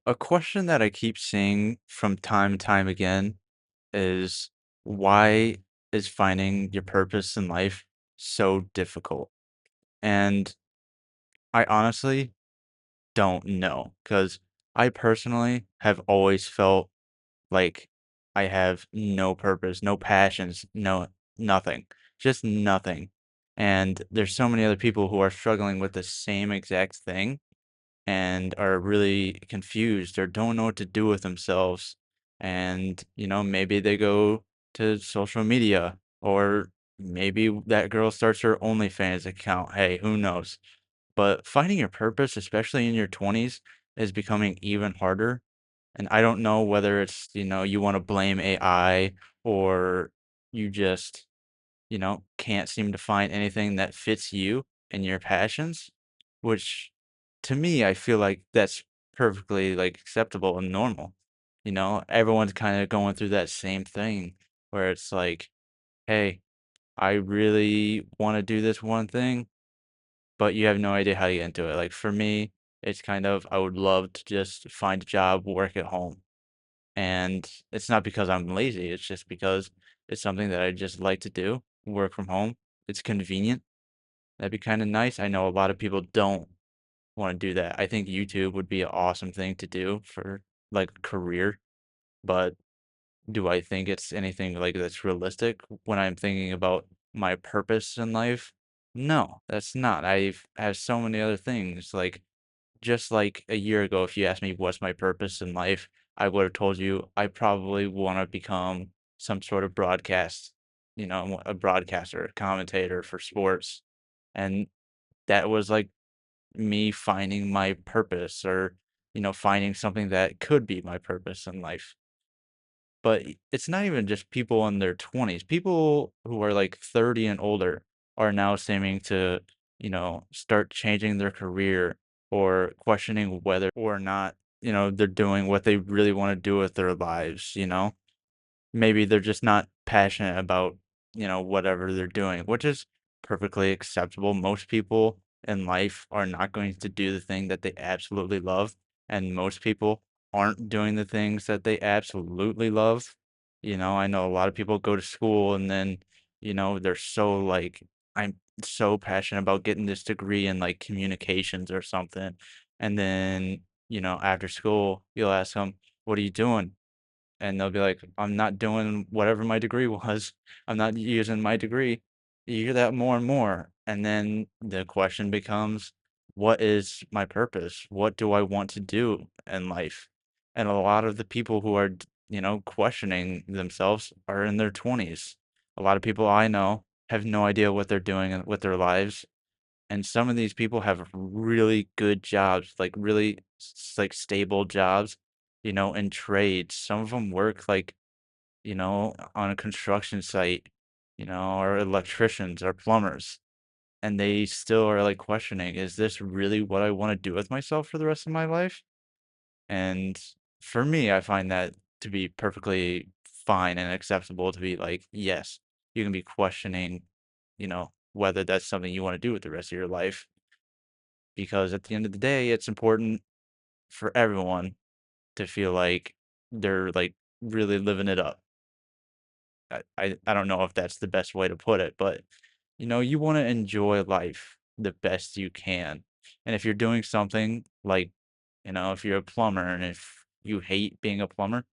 A question that I keep seeing from time and time again is why is finding your purpose in life so difficult? And I honestly don't know because I personally have always felt like I have no purpose, no passions, no nothing, just nothing. And there's so many other people who are struggling with the same exact thing and are really confused or don't know what to do with themselves. And, maybe they go to social media or maybe that girl starts her OnlyFans account. Hey, who knows? But finding your purpose, especially in your 20s, is becoming even harder. And I don't know whether it's, you want to blame AI or you just can't seem to find anything that fits you and your passions, which to me, I feel like that's perfectly like acceptable and normal. Everyone's kind of going through that same thing where it's like, hey, I really want to do this one thing, but you have no idea how to get into it. Like for me, it's kind of, I would love to just find a job, work at home. And it's not because I'm lazy, it's just because it's something that I just like to do, work from home. It's convenient. That'd be kinda nice. I know a lot of people don't wanna do that. I think YouTube would be an awesome thing to do for, like, a career, but do I think it's anything, like, that's realistic when I'm thinking about my purpose in life? No, that's not. I have so many other things, like, just like a year ago, if you asked me what's my purpose in life, I would have told you I probably want to become some sort of broadcast, a broadcaster, a commentator for sports. And that was like me finding my purpose or, finding something that could be my purpose in life. But it's not even just people in their 20s. People who are like 30 and older are now seeming to, start changing their career or questioning whether or not, they're doing what they really want to do with their lives. Maybe they're just not passionate about, whatever they're doing, which is perfectly acceptable. Most people in life are not going to do the thing that they absolutely love, and most people aren't doing the things that they absolutely love. I know a lot of people go to school and then, they're so like, I'm so passionate about getting this degree in like communications or something. And then, after school, you'll ask them, what are you doing? And they'll be like, "I'm not doing whatever my degree was. I'm not using my degree." You hear that more and more, and then the question becomes, "What is my purpose? What do I want to do in life?" And a lot of the people who are, questioning themselves are in their 20s. A lot of people I know have no idea what they're doing with their lives, and some of these people have really good jobs, like really like stable jobs, in trades. Some of them work like, on a construction site, or electricians or plumbers. And they still are like questioning, is this really what I want to do with myself for the rest of my life? And for me, I find that to be perfectly fine and acceptable to be like, yes, you can be questioning, whether that's something you want to do with the rest of your life because at the end of the day, it's important for everyone to feel like they're like really living it up. I don't know if that's the best way to put it, but you want to enjoy life the best you can. And if you're doing something like, if you're a plumber and if you hate being a plumber,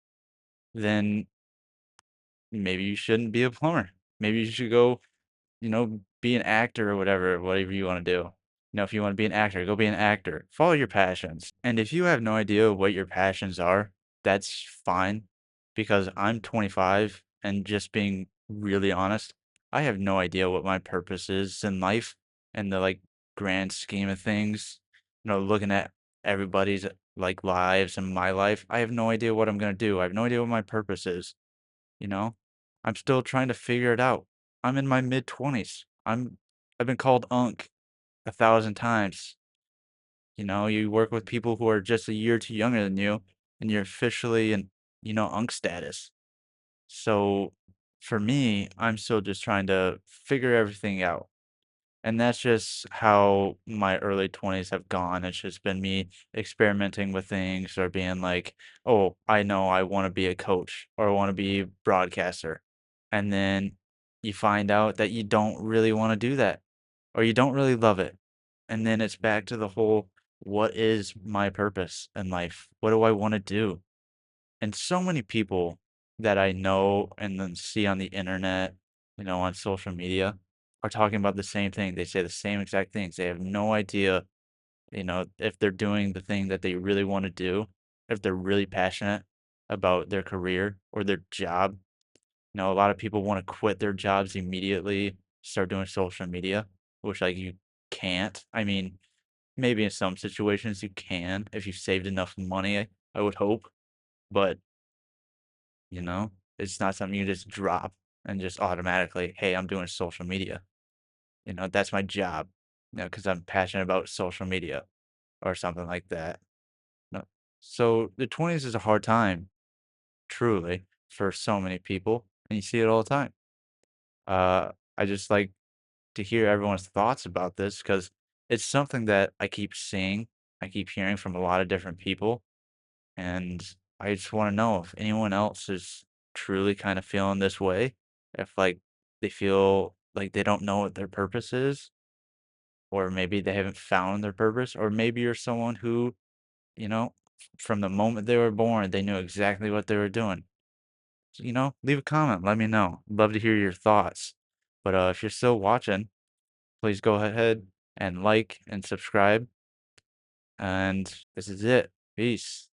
then maybe you shouldn't be a plumber. Maybe you should go be an actor or whatever you wanna do. If you wanna be an actor, go be an actor. Follow your passions, and if you have no idea what your passions are, that's fine, because I'm 25, and just being really honest, I have no idea what my purpose is in life in the, like, grand scheme of things. Looking at everybody's, like, lives and my life, I have no idea what I'm gonna do. I have no idea what my purpose is. You know? I'm still trying to figure it out. I'm in my mid-20s. I've been called "Unc" 1,000 times. You work with people who are just a year too younger than you, and you're officially in, Unc status. So, for me, I'm still just trying to figure everything out. And that's just how my early 20s have gone. It's just been me experimenting with things or being like, "Oh, I know I wanna be a coach or I wanna be a broadcaster." And then you find out that you don't really wanna do that or you don't really love it. And then it's back to the whole, "What is my purpose in life? What do I wanna do?" And so many people that I know and then see on the internet, on social media, are talking about the same thing. They say the same exact things. They have no idea, if they're doing the thing that they really want to do, if they're really passionate about their career or their job. A lot of people want to quit their jobs immediately, start doing social media, which like you can't. I mean, maybe in some situations you can if you saved enough money, I would hope. But you know? It's not something you just drop and just automatically, "Hey, I'm doing social media." That's my job, because I'm passionate about social media or something like that. No. So the 20s is a hard time, truly, for so many people, and you see it all the time. I just like to hear everyone's thoughts about this because it's something that I keep seeing, I keep hearing from a lot of different people. And I just want to know if anyone else is truly kind of feeling this way, if like they feel like they don't know what their purpose is, or maybe they haven't found their purpose, or maybe you're someone who, from the moment they were born, they knew exactly what they were doing. So, leave a comment, let me know. Love to hear your thoughts. But if you're still watching, please go ahead and like and subscribe. And this is it. Peace.